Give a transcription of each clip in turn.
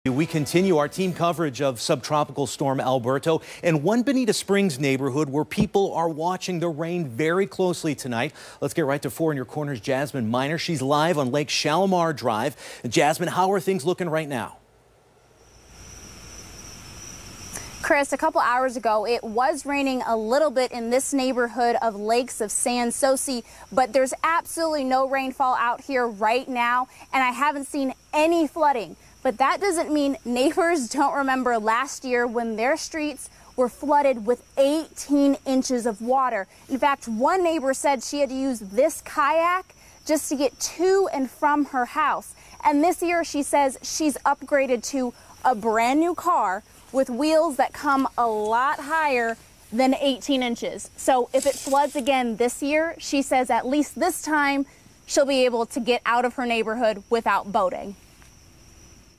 We continue our team coverage of subtropical storm Alberto in one Bonita Springs neighborhood where people are watching the rain very closely tonight. Let's get right to 4 in your corners. Jasmine Miner, she's live on Lake Shalimar Drive. Jasmine, how are things looking right now? Chris, a couple hours ago, it was raining a little bit in this neighborhood of Lakes of San Soci, but there's absolutely no rainfall out here right now, and I haven't seen any flooding. But that doesn't mean neighbors don't remember last year when their streets were flooded with 18 inches of water. In fact, one neighbor said she had to use this kayak just to get to and from her house. And this year, she says she's upgraded to a brand new car with wheels that come a lot higher than 18 inches. So if it floods again this year, she says at least this time she'll be able to get out of her neighborhood without boating.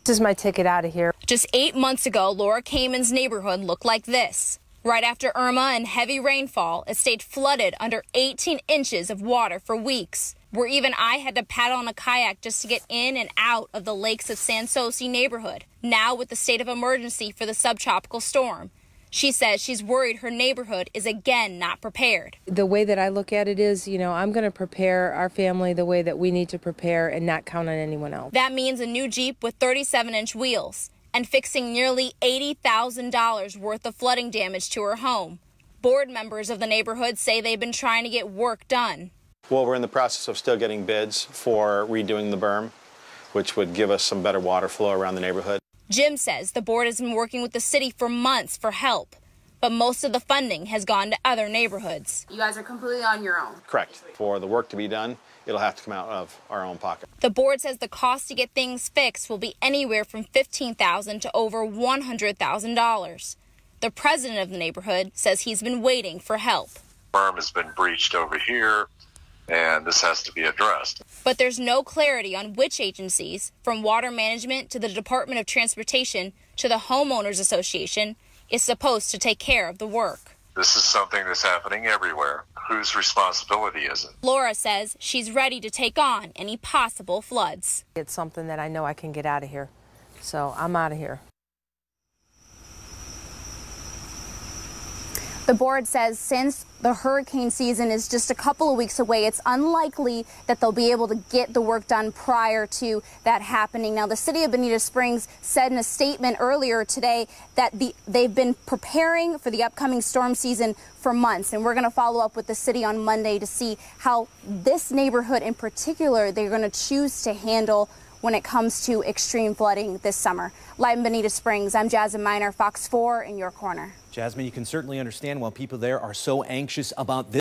This is my ticket out of here. Just 8 months ago, Laura Kamen's neighborhood looked like this. Right after Irma and heavy rainfall, it stayed flooded under 18 inches of water for weeks, where even I had to paddle on a kayak just to get in and out of the Lakes of San Soci neighborhood. Now with the state of emergency for the subtropical storm, she says she's worried her neighborhood is again not prepared. The way that I look at it is, I'm going to prepare our family the way that we need to prepare and not count on anyone else. That means a new Jeep with 37-inch wheels and fixing nearly $80,000 worth of flooding damage to her home. Board members of the neighborhood say they've been trying to get work done. Well, we're in the process of still getting bids for redoing the berm, which would give us some better water flow around the neighborhood. Jim says the board has been working with the city for months for help, but most of the funding has gone to other neighborhoods. You guys are completely on your own. Correct. For the work to be done, it'll have to come out of our own pocket. The board says the cost to get things fixed will be anywhere from $15,000 to over $100,000. The president of the neighborhood says he's been waiting for help. Berm has been breached over here, and this has to be addressed. But there's no clarity on which agencies, from water management to the Department of Transportation to the Homeowners Association, is supposed to take care of the work. This is something that's happening everywhere. Whose responsibility is it? Laura says she's ready to take on any possible floods. It's something that I know I can get out of here, so I'm out of here. The board says since the hurricane season is just a couple of weeks away, it's unlikely that they'll be able to get the work done prior to that happening. Now, the city of Bonita Springs said in a statement earlier today that they've been preparing for the upcoming storm season for months, and we're going to follow up with the city on Monday to see how this neighborhood in particular they're going to choose to handle when it comes to extreme flooding this summer. Live in Bonita Springs, I'm Jasmine Miner, Fox 4 in your corner. Jasmine, you can certainly understand why people there are so anxious about this.